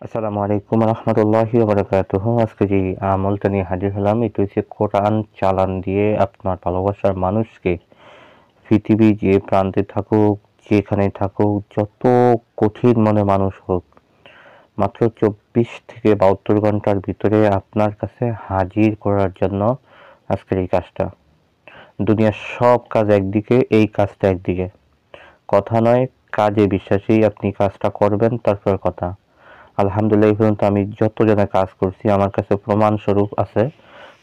আসসালামু আলাইকুম রহমতুল্লাহি ওয়া বারাকাতুহু। আজকে যে আমলটা নিয়ে হাজির হলাম, এটা হচ্ছে কোরআন চালান দিয়ে আপনার ভালোবাসার মানুষকে পৃথিবী যে প্রান্তে থাকুক, যেখানে থাকুক, যত কঠিন মনে মানুষ হোক, মাত্র 24 থেকে 72 ঘন্টার ভিতরে আপনার কাছে হাজির করার জন্য আজকের এই কাজটা। দুনিয়ার সব কাজ একদিকে, এই কাজটা একদিকে। কথা নয়, কাজে বিশ্বাসী। আপনি কাজটা করবেন, তারপর কথা। আলহামদুলিল্লাহ, এই পর্যন্ত আমি যত জনের কাজ করছি আমার কাছে প্রমাণস্বরূপ আছে,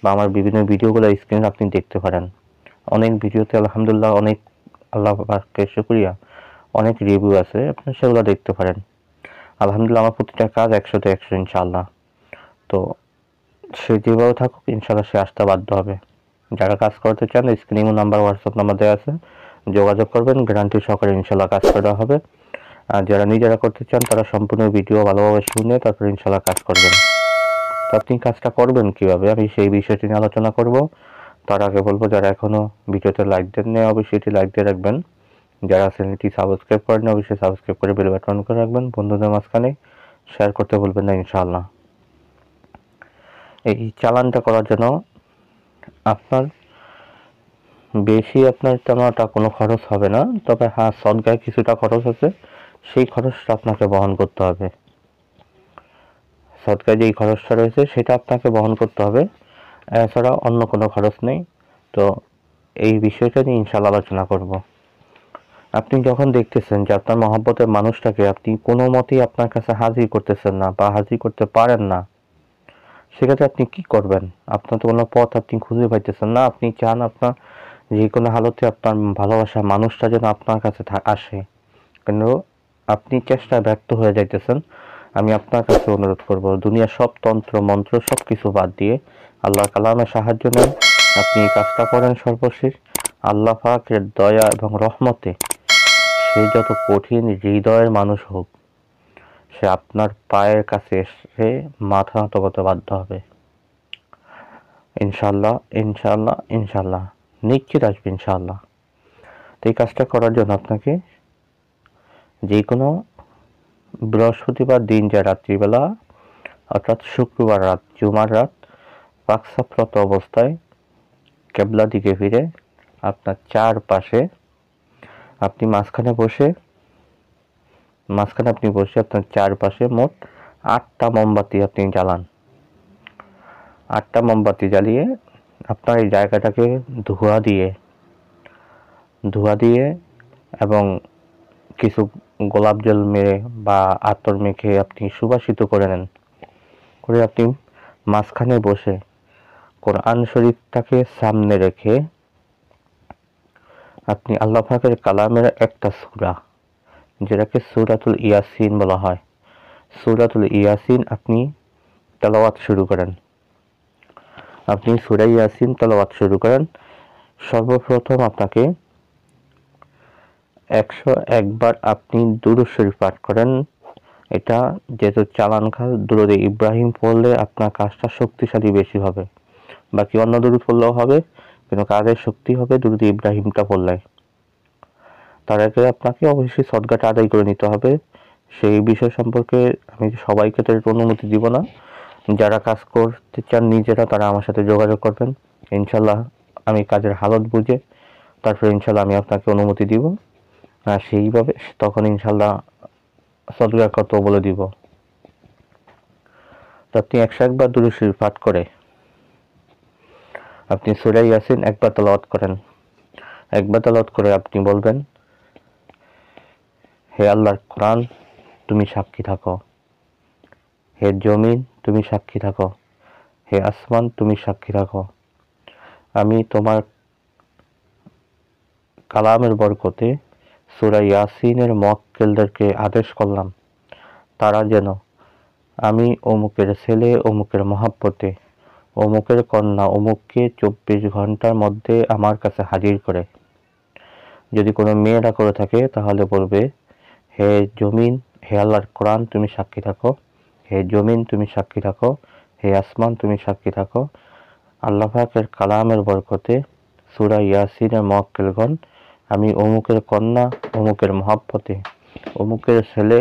বা আমার বিভিন্ন ভিডিওগুলো স্ক্রিনে আপনি দেখতে পারেন। অনেক ভিডিওতে আলহামদুলিল্লাহ, অনেক আল্লাহ পাককে শুকরিয়া, অনেক রিভিউ আছে, আপনি সেগুলো দেখতে পারেন। আলহামদুলিল্লাহ, আমার প্রতিটা কাজ 100তে 100 ইনশাআল্লাহ। তো সে যেভাবে থাকুক ইনশাআল্লাহ সে আসতে বাধ্য হবে। যারা কাজ করতে চান স্ক্রিনে নাম্বার, হোয়াটসঅ্যাপ নাম্বার দেওয়া আছে, যোগাযোগ করবেন, গ্যারান্টি সহকারে ইনশাআল্লাহ কাজ করা হবে। আর যারা নিজেরা করতে চান তারা সম্পূর্ণ ভিডিও ভালোভাবে শুনে তারপর ইনশাআল্লাহ কাজ করবেন। তো আপনি কাজটা করবেন কিভাবে, আমি সেই বিষয়টি নিয়ে আলোচনা করব। তার আগে বলবো, যারা এখনো ভিডিওতে লাইক দেননি অবশ্যই এটি লাইক দিয়ে রাখবেন। যারা চ্যানেলটি সাবস্ক্রাইব করেন অবশ্যই সাবস্ক্রাইব করে বেল বাটন অন করে রাখবেন। বন্ধুদের মাঝখানে শেয়ার করতে ভুলবেন না ইনশাআল্লাহ। এই চালানটা করার জন্য আপনার আপনার তেমনটা কোনো খরচ হবে না, তবে হ্যাঁ, সদকায় কিছুটা খরচ আছে, সেই খরচটা আপনাকে বহন করতে হবে। সদকায় যেই খরচটা রয়েছে সেটা আপনাকে বহন করতে হবে, এছাড়া অন্য কোনো খরচ নেই। তো এই বিষয়টা নিয়ে ইনশাআল্লাহ আলোচনা করব। আপনি যখন দেখতেছেন যে আপনার মহব্বতের মানুষটাকে আপনি কোনো মতেই আপনার কাছে হাজির করতেছেন না বা হাজির করতে পারেন না, সেক্ষেত্রে আপনি কি করবেন? আপনার তো কোনো পথ আপনি খুঁজে পাইতেছেন না। আপনি চান আপনার যে কোনো হালতে আপনার ভালোবাসার মানুষটা যেন আপনার কাছে আসে, কিন্তু আপনি চেষ্টায় ব্যর্থ হয়ে যাইতেছেন। আমি আপনার কাছে অনুরোধ করব, দুনিয়ার সব তন্ত্র মন্ত্র সব কিছু বাদ দিয়ে আল্লাহর কালামের সাহায্য নেন। আপনি এই কাজটা করেন সর্বশেষ। আল্লাহ পাকের দয়া এবং রহমতে সে যত কঠিন হৃদয়ের মানুষ হোক, সে আপনার পায়ের কাছে এসে মাথা নত করতে বাধ্য হবে ইনশাল্লাহ। ইনশাল্লাহ, ইনশাল্লাহ নিশ্চিত আসবে ইনশাল্লাহ। তো এই কাজটা করার জন্য আপনাকে যে কোনো বৃহস্পতিবার দিন, যা রাত্রিবেলা, অর্থাৎ শুক্রবার রাত, জুমার রাত, পাকসাফরত অবস্থায় কেবলা দিকে ফিরে আপনার চারপাশে আপনি মাঝখানে বসে আপনার চারপাশে মোট 8টা মোমবাতি আপনি জ্বালান। 8টা মোমবাতি জ্বালিয়ে আপনার এই জায়গাটাকে ধোঁয়া দিয়ে এবং কিছু গোলাপ জল মেরে বা আতর মেখে আপনি সুবাসিত করে নেন। করে আপনি মাঝখানে বসে কোরআন শরীফটাকে সামনে রেখে আপনি আল্লাহ পাকের কালামের একটা সূরা, যেটাকে সূরাতুল ইয়াসিন বলা হয়, সূরাতুল ইয়াসিন আপনি তেলাওয়াত শুরু করেন। আপনি সূরা ইয়াসিন তেলাওয়াত শুরু করেন। সর্বপ্রথম আপনাকে 101 বার আপনি দুরূদ শরীফ পাঠ করেন। এটা যেহেতু চালান খাল, দুরূদে ইব্রাহিম পড়লে আপনার কাজটা শক্তিশালী বেশি হবে। বাকি অন্য দুরূদ পড়লেও হবে, কিন্তু কাজের শক্তি হবে দুরূদে ইব্রাহিমটা পড়লে। তার আগে আপনাকে অবশ্যই সদকাটা আদায় করে নিতে হবে। সেই বিষয় সম্পর্কে আমি সবাইকে তো অনুমতি দিব না। যারা কাজ করতে চান নিজেরা, তারা আমার সাথে যোগাযোগ করবেন ইনশাল্লাহ। আমি কাজের হালত বুঝে তারপরে ইনশাল্লাহ আমি আপনাকে অনুমতি দিব, আর সেইভাবে তখন ইনশাল্লাহ সদকা কত বলে দিব। তো আপনি 101 বার দুরূদ শরীফ পাঠ করে আপনি সূরা ইয়াসিন একবার তেলাওয়াত করেন। একবার তেলাওয়াত করে আপনি বলবেন, হে আল্লাহর কোরআন, তুমি সাক্ষী থাকো। হে জমিন, তুমি সাক্ষী থাকো। হে আসমান, তুমি সাক্ষী থাকো। আমি তোমার কালামের বরকতে সূরা ইয়াসিনের মুয়াক্কিলদেরকে আদেশ করলাম, তারা যেন আমি অমুকের ছেলে, অমুকের মহব্বতে, অমুকের কন্যা অমুককে 24 ঘন্টার মধ্যে আমার কাছে হাজির করে। যদি কোনো মেয়েরা করে থাকে তাহলে বলবে, হে জমিন, হে আল্লাহর কোরআন, তুমি সাক্ষী থাকো। হে জমিন, তুমি সাক্ষী থাকো। হে আসমান, তুমি সাক্ষী থাকো। আল্লাহ পাকের কালামের বরকতে সূরা ইয়াসিনের মুয়াক্কিলগণ, আমি অমুকের কন্যা, অমুকের মহব্বতে, অমুকের ছেলে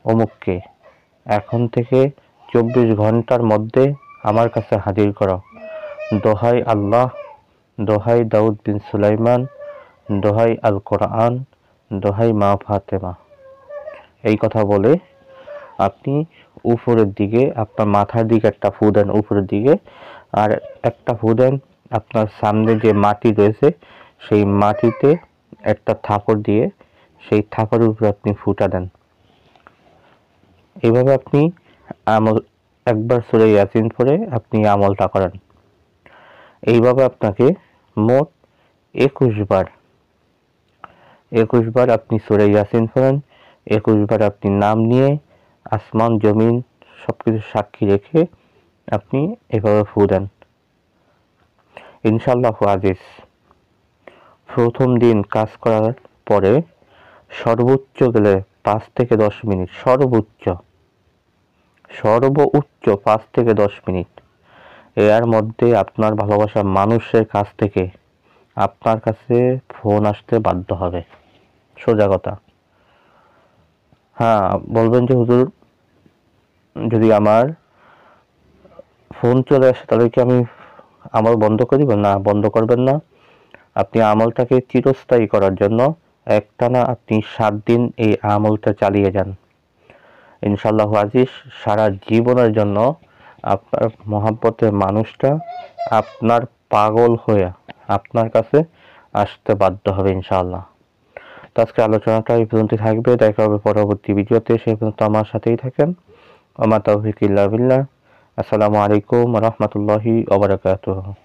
অমুককে এখন থেকে 24 ঘন্টার মধ্যে আমার কাছে হাজির করো। দোহাই আল্লাহ, দোহাই দাউদ বিন সুলাইমান, দোহাই আল কোরআন, দোহাই মা ফাতেমা। এই কথা বলে আপনি উপরের দিকে, আপনার মাথার দিকে একটা ফু দেন উপরের দিকে, আর একটা ফু দেন আপনার সামনে যে মাটি রয়েছে সেই মাটিতে একটা থাপড় দিয়ে সেই থাপড়ের উপরে আপনি ফুটা দেন। এইভাবে আপনি আমল একবার সূরা ইয়াসিন পড়ে আপনি আমলটা করেন। এইভাবে আপনাকে মোট 21 বার আপনি সূরা ইয়াসিন পড়েন। 21 বার আপনি নাম নিয়ে আসমান জমিন সবকিছু সাক্ষী রেখে আপনি এভাবে ফু দেন। ইনশাআল্লাহু আজিজ, প্রথম দিন কাজ করার পরে সর্বোচ্চ গেলে 5 থেকে 10 মিনিট, সর্বোচ্চ 5 থেকে 10 মিনিট এর মধ্যে আপনার ভালোবাসার মানুষের কাছ থেকে আপনার কাছে ফোন আসতে বাধ্য হবে। সোজা কথা। হ্যাঁ, বলবেন যে হুজুর যদি আমার ফোন চলে আসে তাহলে কি আমি আমল বন্ধ করে দিব? না, বন্ধ করবেন না। আপনি আমলটাকে চিরস্থায়ী করার জন্য একটানা আপনি 7 দিন এই আমলটা চালিয়ে যান। ইনশাআল্লাহু আজিজ, সারা জীবনের জন্য আপনার মহব্বতের মানুষটা আপনার পাগল হয়ে আপনার কাছে আসতে বাধ্য হবে ইনশাআল্লাহ। তো আজকে আলোচনাটা এই পর্যন্ত থাকবে। দেখা হবে পরবর্তী ভিডিওতে। সেই পর্যন্ত আমার সাথেই থাকেন। ওয়া মা তাওফীক ইল্লা বিল্লাহ। আসসালামু আলাইকুম ওয়া রাহমাতুল্লাহি ওয়া বারাকাতুহু।